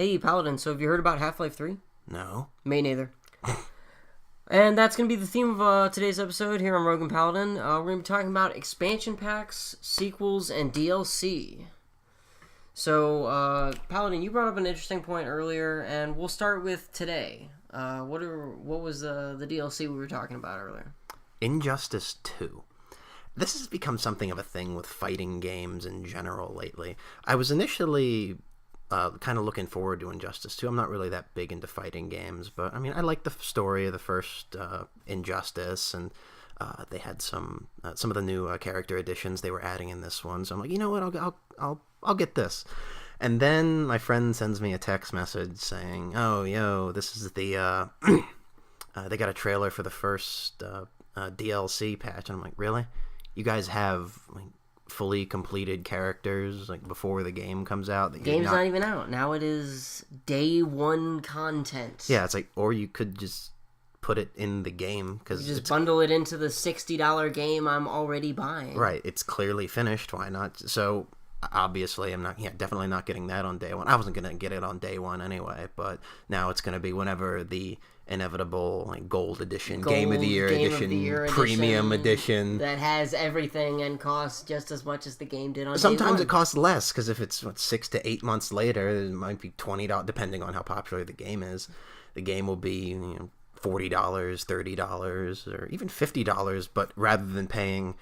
Hey, Paladin, so have you heard about Half-Life 3? No. Me neither. And that's going to be the theme of today's episode here on Rogue and Paladin. We're going to be talking about expansion packs, sequels, and DLC. So, Paladin, you brought up an interesting point earlier, and we'll start with today. What was the DLC we were talking about earlier? Injustice 2. This has become something of a thing with fighting games in general lately. I was initially kind of looking forward to Injustice 2. I'm not really that big into fighting games, but I mean, I like the story of the first Injustice, and they had some of the new character additions they were adding in this one. So I'm like, you know what, I'll get this. And then my friend sends me a text message saying, "Oh, yo, this is the they got a trailer for the first DLC patch." And I'm like, really? You guys have fully completed characters before the game comes out? The game's not even out. Now it is day one content. Yeah, it's or you could just put it in the game. Because just bundle it into the $60 game I'm already buying. Right, it's clearly finished. Why not? So obviously I'm definitely not getting that on day one. I wasn't going to get it on day one anyway, but now it's going to be whenever the inevitable gold edition, game of the year edition, premium edition that has everything and costs just as much as the game did on Sometimes day one. It costs less, because if it's 6 to 8 months later, it might be $20, depending on how popular the game is. The game will be $40, $30, or even $50, but rather than paying,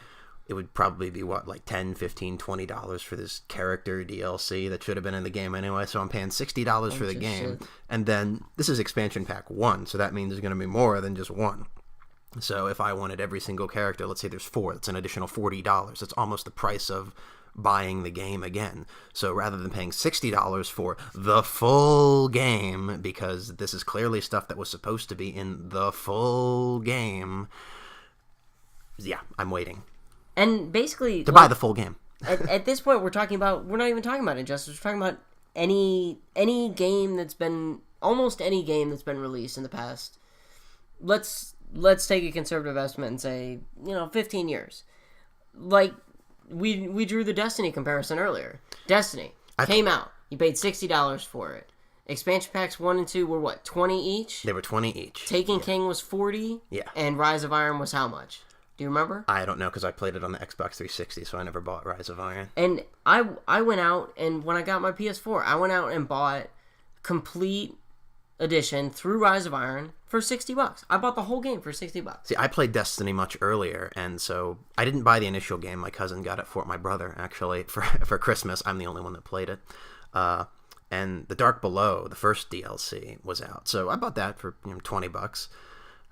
it would probably be $10, $15, $20 for this character DLC that should have been in the game anyway. So I'm paying $60 for the game. And then this is expansion pack 1, so that means there's going to be more than just one. So if I wanted every single character, let's say there's 4, that's an additional $40. That's almost the price of buying the game again. So rather than paying $60 for the full game, because this is clearly stuff that was supposed to be in the full game, yeah, I'm waiting. And basically, to buy the full game. at this point, we're not even talking about Injustice. We're talking about any game that's been, almost any game that's been released in the past. Let's take a conservative estimate and say, 15 years. We drew the Destiny comparison earlier. Destiny came out. You paid $60 for it. Expansion packs 1 and 2 were what, 20 each? They were 20 each. Taken King was 40. Yeah. And Rise of Iron was how much? Do you remember? I don't know, because I played it on the Xbox 360, so I never bought Rise of Iron. And I went out, and when I got my PS4, I went out and bought Complete Edition through Rise of Iron for $60. I bought the whole game for $60. See, I played Destiny much earlier, and so I didn't buy the initial game. My cousin got it for my brother, actually, for Christmas. I'm the only one that played it. And The Dark Below, the first DLC, was out. So I bought that for $20.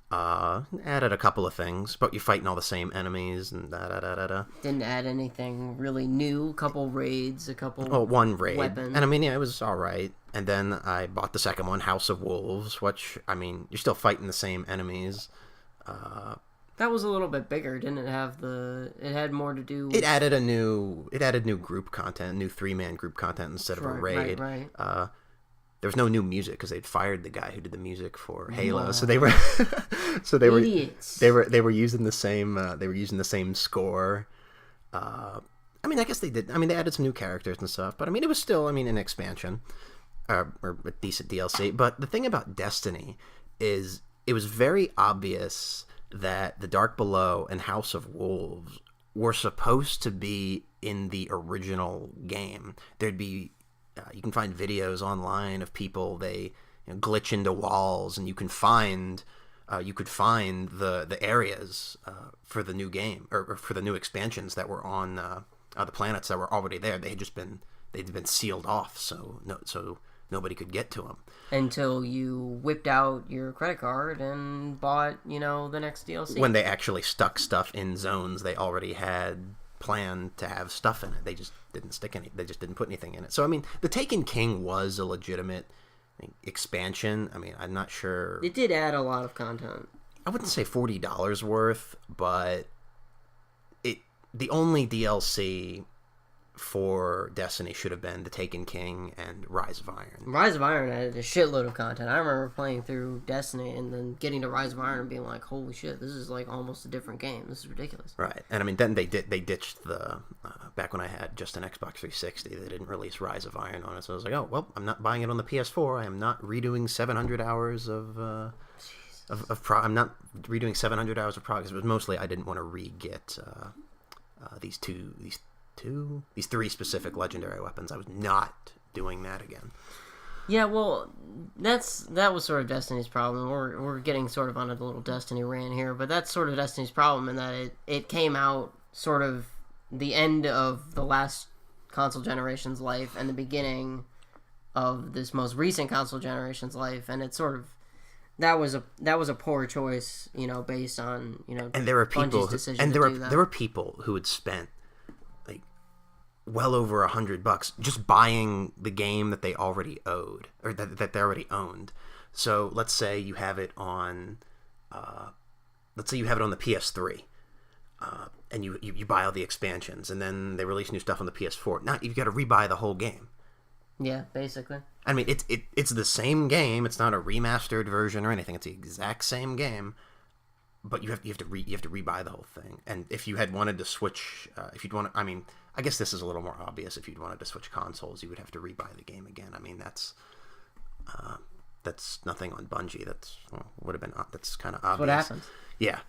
Added a couple of things, but you're fighting all the same enemies and da-da-da-da-da. Didn't add anything really new. A couple raids, one raid. Weapon. And I mean, yeah, it was alright. And then I bought the second one, House of Wolves, which, I mean, you're still fighting the same enemies. That was a little bit bigger, didn't it have it had more to do with... It added new group content, new 3-man group content instead of a raid. Right. There was no new music because they'd fired the guy who did the music for Halo, so they were Idiots. they were using the same score. I mean, I guess they did. I mean, they added some new characters and stuff, but I mean, it was still, an expansion or a decent DLC. But the thing about Destiny is it was very obvious that The Dark Below and House of Wolves were supposed to be in the original game. There'd be you can find videos online of people, they glitch into walls, and you could find the areas for the new game, or for the new expansions that were on the planets that were already there. They'd been sealed off, so nobody could get to them until you whipped out your credit card and bought the next DLC. When they actually stuck stuff in zones they already had planned to have stuff in it. They just didn't put anything in it. So I mean, the Taken King was a legitimate expansion. I mean, I'm not sure. It did add a lot of content. I wouldn't say $40 worth, but the only DLC for Destiny should have been The Taken King and Rise of Iron. Rise of Iron had a shitload of content. I remember playing through Destiny and then getting to Rise of Iron and being like, holy shit, this is like almost a different game. This is ridiculous. Right. And I mean, then they ditched the, back when I had just an Xbox 360, they didn't release Rise of Iron on it. So I was like, oh, well, I'm not buying it on the PS4. I am not redoing 700 hours of I'm not redoing 700 hours of progress. It was mostly I didn't want to re-get these three specific legendary weapons. I was not doing that again. Yeah, well, that was sort of Destiny's problem. We're getting sort of on a little Destiny rant here, but that's sort of Destiny's problem in that it came out sort of the end of the last console generation's life and the beginning of this most recent console generation's life, and it's sort of that was a poor choice, based on and there are people there were people who had spent well over $100 just buying the game that they already owed or that they already owned. So let's say you have it on the PS3, and you buy all the expansions, and then they release new stuff on the PS4. Now you've got to rebuy the whole game. Yeah, basically. I mean, it's the same game. It's not a remastered version or anything. It's the exact same game, but you have to rebuy the whole thing. And if you had wanted to switch, I guess this is a little more obvious. If you'd wanted to switch consoles, you would have to rebuy the game again. I mean, that's nothing on Bungie. That's kind of obvious. That's what happens. Yeah,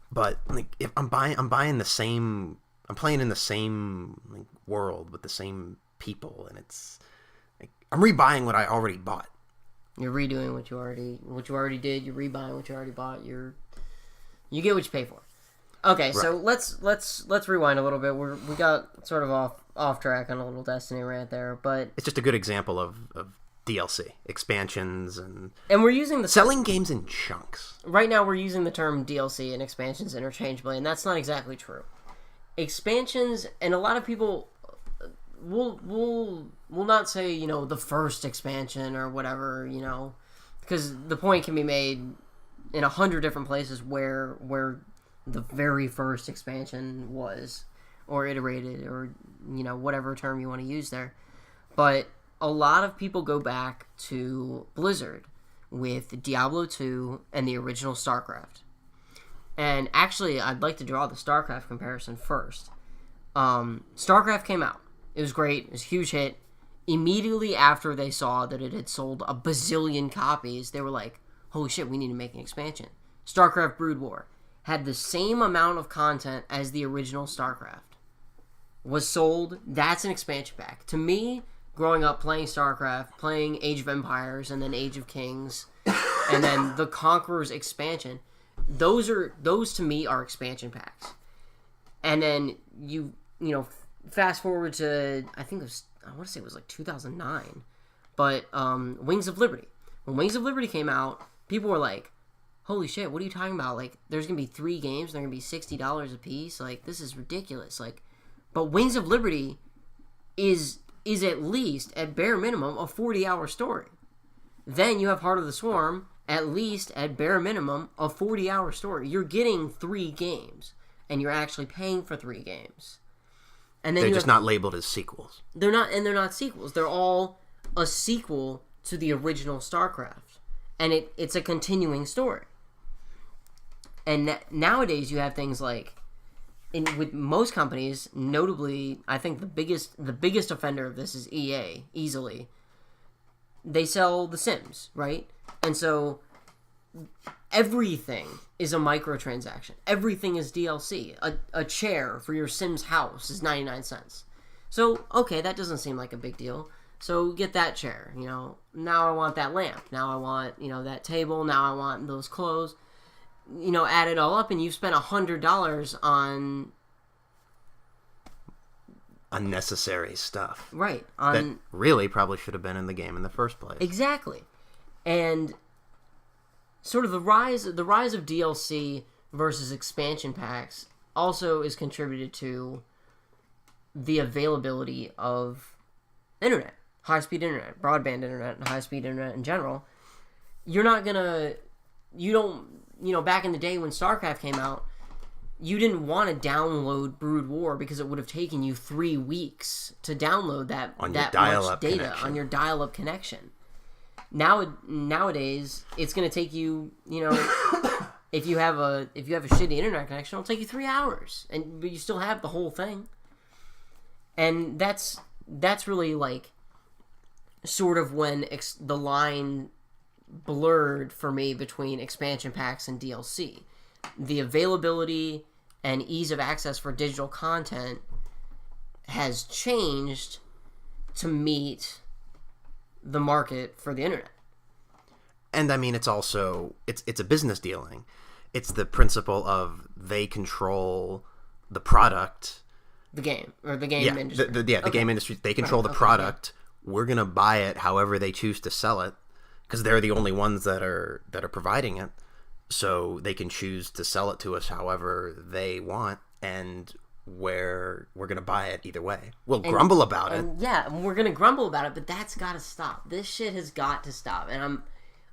but if I'm playing in the same world with the same people, and it's I'm rebuying what I already bought. You're redoing what you already did. You're rebuying what you already bought. You get what you pay for. Okay, right. So let's rewind a little bit. We got sort of off track on a little Destiny rant there, but it's just a good example of DLC expansions and we're using selling games in chunks. Right now, we're using the term DLC and expansions interchangeably, and that's not exactly true. Expansions, and a lot of people will not say the first expansion or whatever, because the point can be made in 100 different places where the very first expansion was, or iterated, or whatever term you want to use there. But a lot of people go back to Blizzard with Diablo 2 and the original StarCraft. And actually, I'd like to draw the StarCraft comparison first. StarCraft came out. It was great. It was a huge hit. Immediately after they saw that it had sold a bazillion copies, they were like, holy shit, we need to make an expansion. StarCraft Brood War had the same amount of content as the original StarCraft. Was sold. That's an expansion pack. To me, growing up playing StarCraft, playing Age of Empires, and then Age of Kings, and then the Conqueror's expansion, those to me are expansion packs. And then you fast forward to, I want to say it was like 2009, but Wings of Liberty. When Wings of Liberty came out, people were like, holy shit, what are you talking about? Like, there's going to be 3 games, and they're going to be $60 a piece. Like, this is ridiculous. Like, but Wings of Liberty is at least, at bare minimum, a 40-hour story. Then you have Heart of the Swarm, at least, at bare minimum, a 40-hour story. You're getting 3 games, and you're actually paying for 3 games. And then they're just not labeled as sequels. They're not sequels. They're all a sequel to the original StarCraft. And it's a continuing story. And nowadays you have things like, with most companies, notably, I think the biggest offender of this is EA, easily. They sell The Sims, right? And so everything is a microtransaction. Everything is DLC. A chair for your Sims house is 99 cents. So, okay, that doesn't seem like a big deal. So get that chair, Now I want that lamp. Now I want, that table. Now I want those clothes. Add it all up, and you've spent $100 on unnecessary stuff. Right. That really probably should have been in the game in the first place. Exactly. And sort of the rise of DLC versus expansion packs also is contributed to the availability of internet, high-speed internet, broadband internet, and high-speed internet in general. Back in the day when StarCraft came out, you didn't want to download Brood War because it would have taken you 3 weeks to download that much data connection. on your dial-up connection. Nowadays, it's going to take you, if you have a shitty internet connection, it'll take you 3 hours, but you still have the whole thing. And that's really like sort of when the line blurred for me between expansion packs and DLC. The availability and ease of access for digital content has changed to meet the market for the internet. And I mean, it's also it's a business dealing. It's the principle of they control the product, the game industry. The game industry. They control the product. Yeah. We're gonna buy it however they choose to sell it, because they're the only ones that are providing it. So they can choose to sell it to us however they want, and we're going to buy it either way. We'll grumble about it. Yeah, we're going to grumble about it, but that's got to stop. This shit has got to stop. And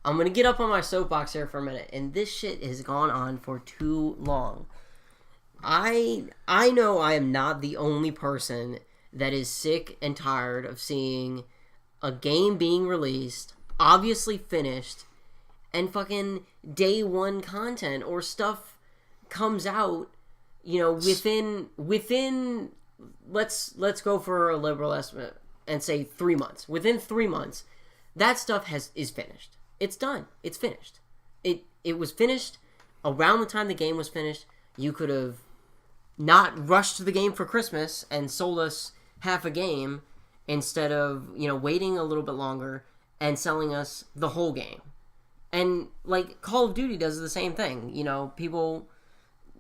I'm going to get up on my soapbox here for a minute, and this shit has gone on for too long. I know I am not the only person that is sick and tired of seeing a game being released, obviously finished, and fucking day one content or stuff comes out, within let's go for a liberal estimate and say 3 months. Within 3 months, that stuff is finished. It's done. It's finished. It was finished around the time the game was finished. You could have not rushed to the game for Christmas and sold us half a game instead of, waiting a little bit longer and selling us the whole game. And, like, Call of Duty does the same thing. People,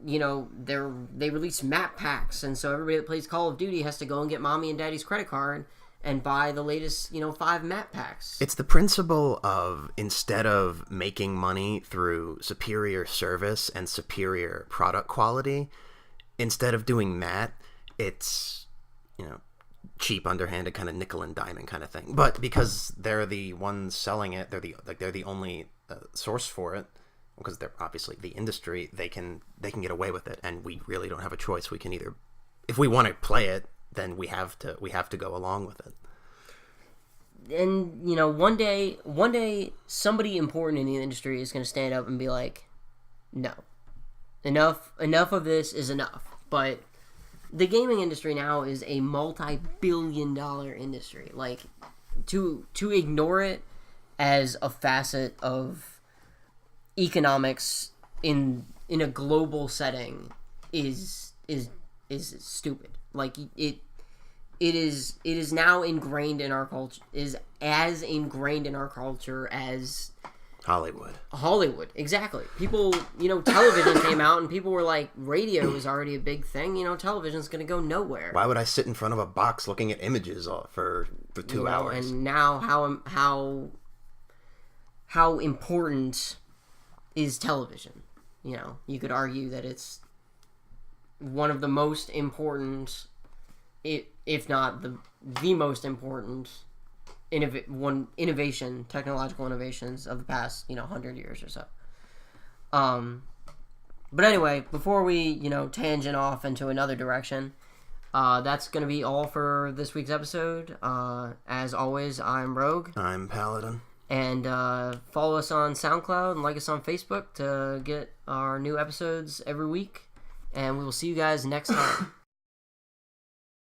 they release map packs, and so everybody that plays Call of Duty has to go and get mommy and daddy's credit card and buy the latest, 5 map packs. It's the principle of, instead of making money through superior service and superior product quality, instead of doing that, it's, cheap, underhanded, kind of nickel and diamond kind of thing. But because they're the ones selling it, they're the only source for it, because they're obviously the industry, they can get away with it, and we really don't have a choice. We can either, if we want to play it, then we have to go along with it. And one day somebody important in the industry is going to stand up and be like, no, enough of this is enough. But the gaming industry now is a multi-billion-dollar industry. Like, to ignore it as a facet of economics in a global setting is stupid. Like, it is now ingrained in our culture, is as ingrained in our culture as Hollywood, exactly. People, television came out and people were like, radio is already a big thing. Television's going to go nowhere. Why would I sit in front of a box looking at images for 2 hours? And now how important is television? You could argue that it's one of the most important, if not the most important technological innovations of the past 100 years or so. But anyway, before we tangent off into another direction, that's gonna be all for this week's episode. As always, I'm Rogue. I'm Paladin. And follow us on SoundCloud and like us on Facebook to get our new episodes every week. And we will see you guys next time.